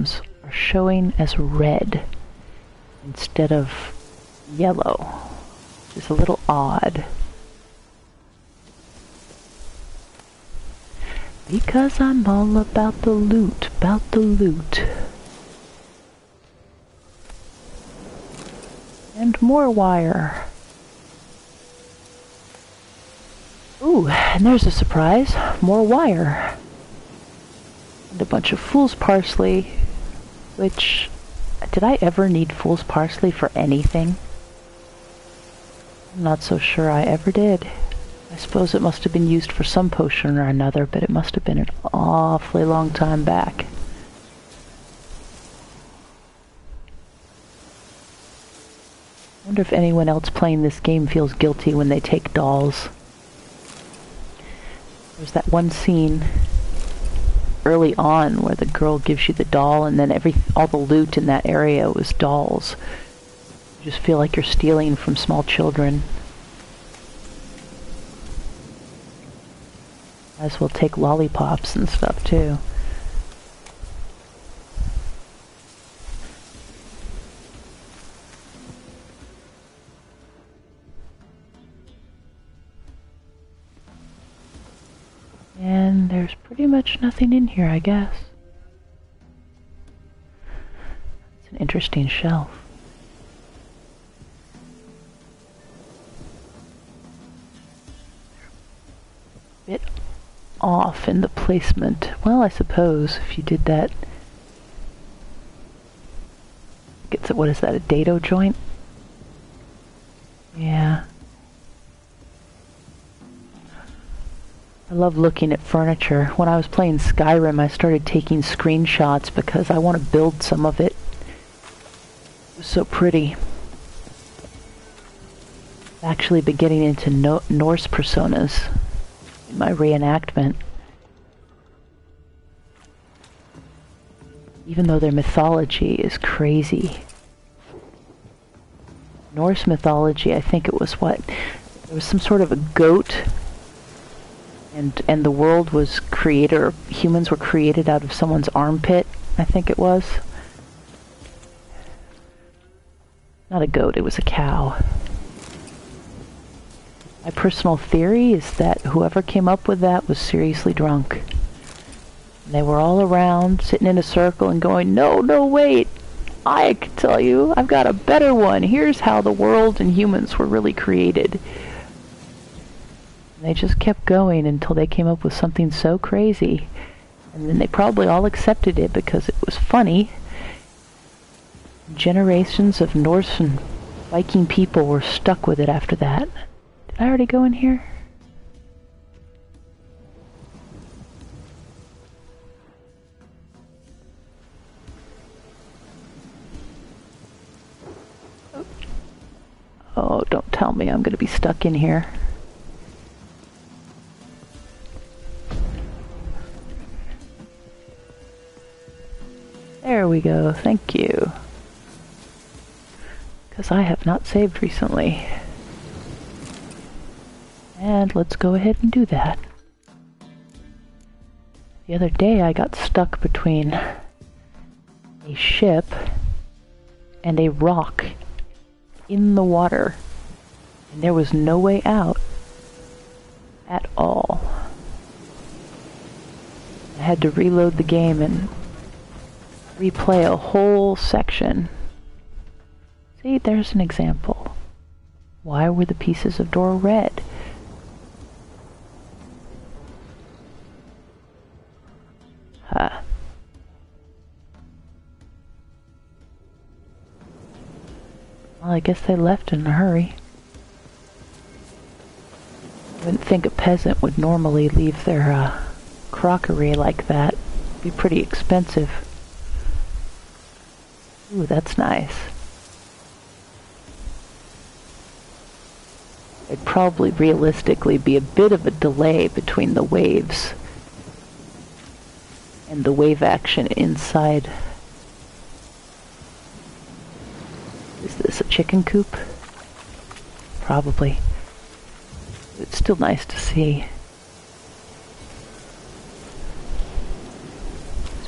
items are showing as red instead of yellow. It's a little odd. Because I'm all about the loot, about the loot. And more wire. Ooh, and there's a surprise. More wire. And a bunch of fool's parsley, which... Did I ever need fool's parsley for anything? I'm not so sure I ever did. I suppose it must have been used for some potion or another, but it must have been an awfully long time back. I wonder if anyone else playing this game feels guilty when they take dolls. There's that one scene early on where the girl gives you the doll and then all the loot in that area was dolls. You just feel like you're stealing from small children. As well take lollipops and stuff too. And there's pretty much nothing in here, I guess. It's an interesting shelf. Bit off in the placement. Well, I suppose if you did that. Gets it, what is that, a dado joint? Yeah. I love looking at furniture. When I was playing Skyrim, I started taking screenshots because I want to build some of it. It was so pretty. I've actually been getting into Norse personas in my reenactment. Even though their mythology is crazy. Norse mythology, I think it was what? There was some sort of a goat. And the world was created, or humans were created out of someone's armpit, I think it was. Not a goat, it was a cow. My personal theory is that whoever came up with that was seriously drunk. And they were all around, sitting in a circle and going, no, wait, I can tell you, I've got a better one. Here's how the world and humans were really created. They just kept going until they came up with something so crazy. And then they probably all accepted it because it was funny. Generations of Norse and Viking people were stuck with it after that. Did I already go in here? Oh, don't tell me I'm going to be stuck in here. There we go, thank you. Because I have not saved recently. And let's go ahead and do that. The other day I got stuck between a ship and a rock in the water. And there was no way out at all. I had to reload the game and replay a whole section. See, there's an example. Why were the pieces of door red? Huh. Well, I guess they left in a hurry. I wouldn't think a peasant would normally leave their crockery like that. It'd be pretty expensive. Ooh, that's nice. There'd probably realistically be a bit of a delay between the waves and the wave action inside. Is this a chicken coop? Probably. It's still nice to see.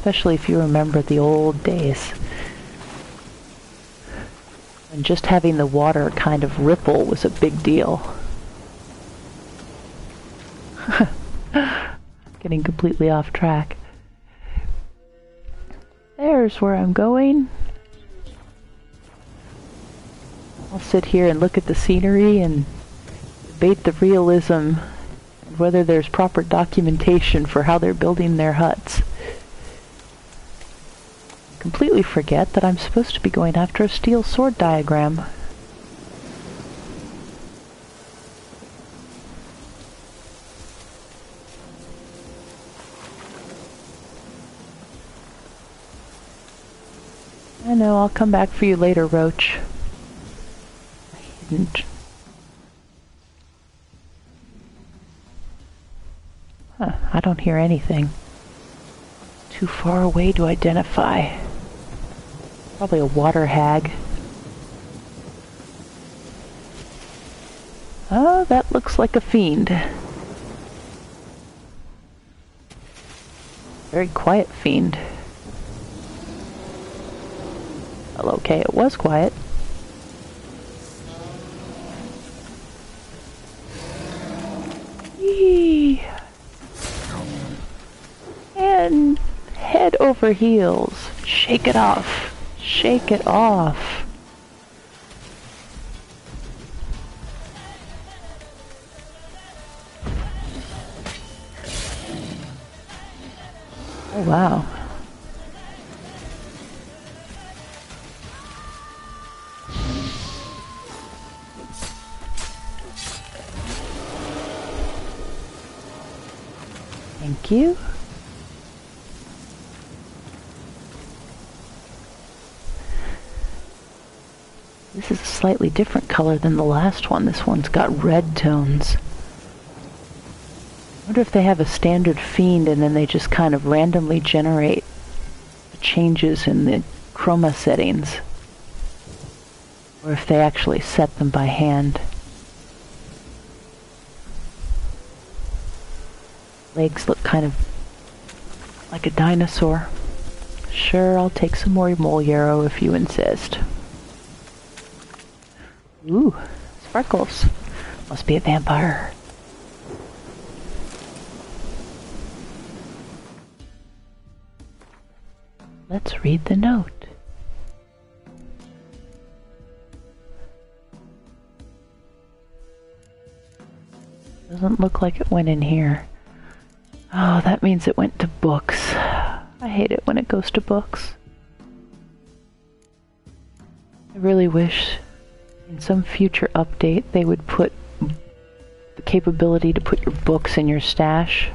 especially if you remember the old days. And just having the water kind of ripple was a big deal. Getting completely off track. There's where I'm going. I'll sit here and look at the scenery and debate the realism and whether there's proper documentation for how they're building their huts. Completely forget that I'm supposed to be going after a steel sword diagram. I know, I'll come back for you later, Roach. I didn't. Huh, I don't hear anything. Too far away to identify. Probably a water hag. Oh, that looks like a fiend. Very quiet fiend. Well, okay, it was quiet. Yee. And head over heels. Shake it off. Shake it off. Oh, wow. Thank you. This is a slightly different color than the last one. This one's got red tones. I wonder if they have a standard fiend and then they just kind of randomly generate the changes in the chroma settings. Or if they actually set them by hand. Legs look kind of like a dinosaur. Sure, I'll take some more mole yarrow if you insist. Ooh, sparkles. Must be a vampire. Let's read the note. Doesn't look like it went in here. Oh, that means it went to books. I hate it when it goes to books. I really wish in some future update they would put the capability to put your books in your stash.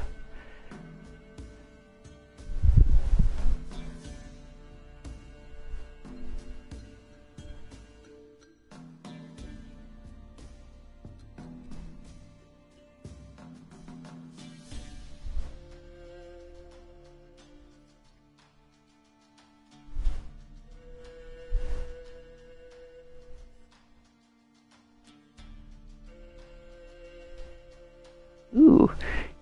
Ooh,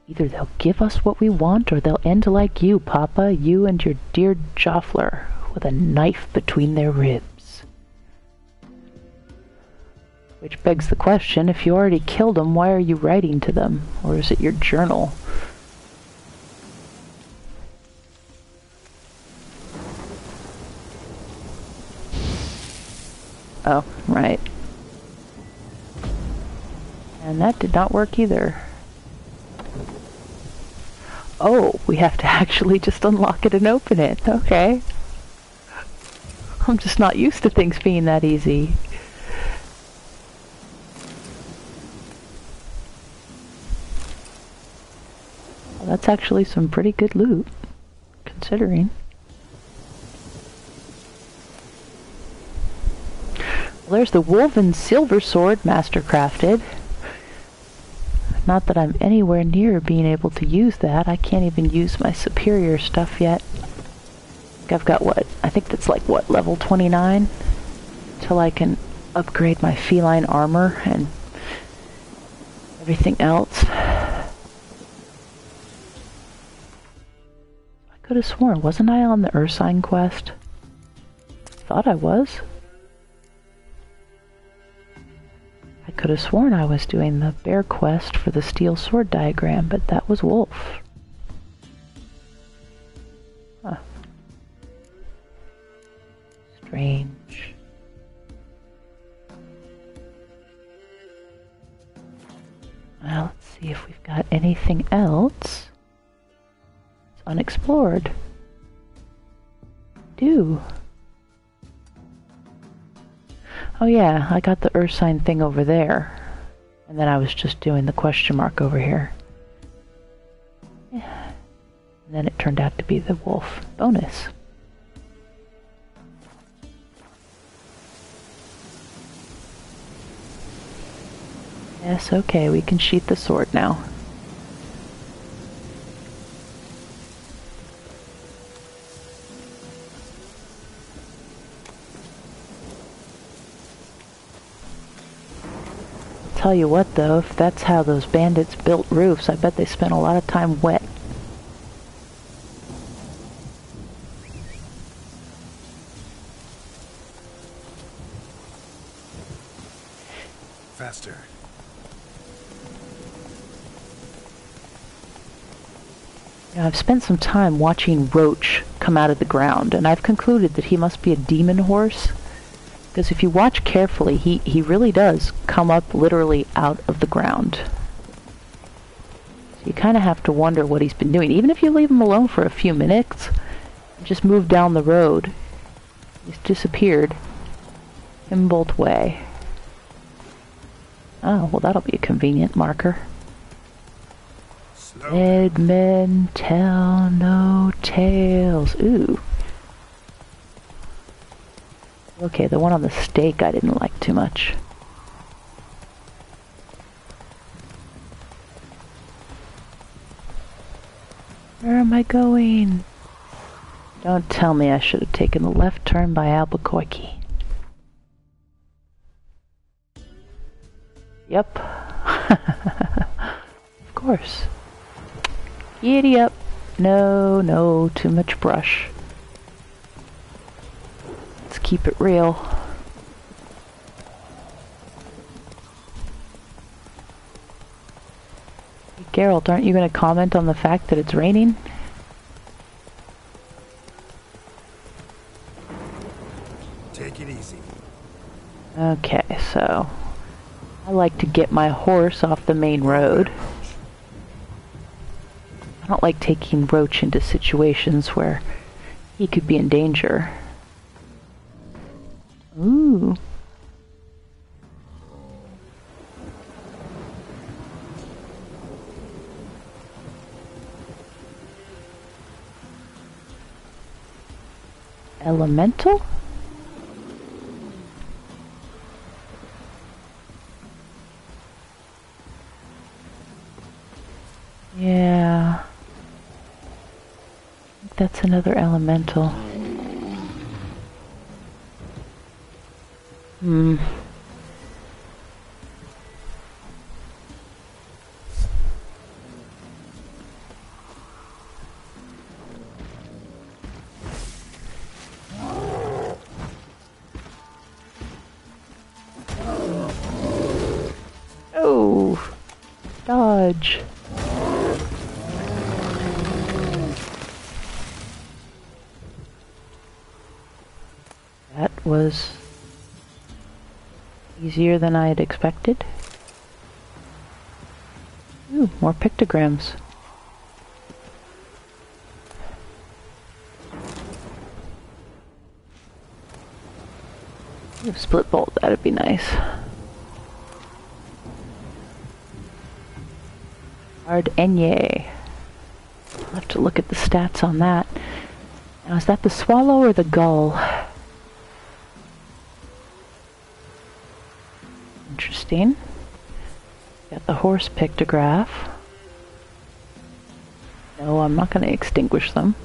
either they'll give us what we want or they'll end like you, Papa, you and your dear Joffler, with a knife between their ribs. Which begs the question, if you already killed them, why are you writing to them? Or is it your journal? Oh, right. And that did not work either. Oh, we have to actually just unlock it and open it. Okay. I'm just not used to things being that easy. Well, that's actually some pretty good loot, considering. Well, there's the woven silver sword mastercrafted. Not that I'm anywhere near being able to use that. I can't even use my superior stuff yet. I've got what? I think that's like what, level 29? Till I can upgrade my feline armor and everything else. I could have sworn, wasn't I on the Ursine quest? Thought I was. I could have sworn I was doing the bear quest for the steel sword diagram, but that was Wolf. Huh. Strange. Well, let's see if we've got anything else. It's unexplored. Do. Oh yeah, I got the Ursine thing over there. And then I was just doing the question mark over here. Yeah. And then it turned out to be the wolf bonus. Yes, okay, we can sheath the sword now. Tell you what though, if that's how those bandits built roofs, I bet they spent a lot of time wet. Faster. Now, I've spent some time watching Roach come out of the ground, and I've concluded that he must be a demon horse. Because if you watch carefully, he really does come up literally out of the ground. So you kind of have to wonder what he's been doing. Even if you leave him alone for a few minutes, just move down the road. He's disappeared. Imboldt Way. Oh, well that'll be a convenient marker. Dead men tell no tales. Ooh. Okay, the one on the stake I didn't like too much. Where am I going? Don't tell me I should have taken the left turn by Albuquerque. Yep. Of course. Giddy up. No, too much brush. Let's keep it real. Hey, Geralt, aren't you going to comment on the fact that it's raining? Take it easy. Okay, so I like to get my horse off the main road. I don't like taking Roach into situations where he could be in danger. Ooh. Elemental? Yeah. I think that's another elemental. Hmm. Oh, dodge. That was easier than I had expected. Ooh, more pictograms. Ooh, split bolt, that'd be nice. Hard Enye. I'll have to look at the stats on that. Now, is that the swallow or the gull? Interesting. Got the horse pictograph. No, I'm not going to extinguish them.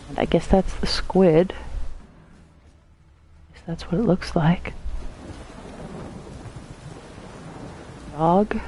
And I guess that's the squid. I guess that's what it looks like. Dog.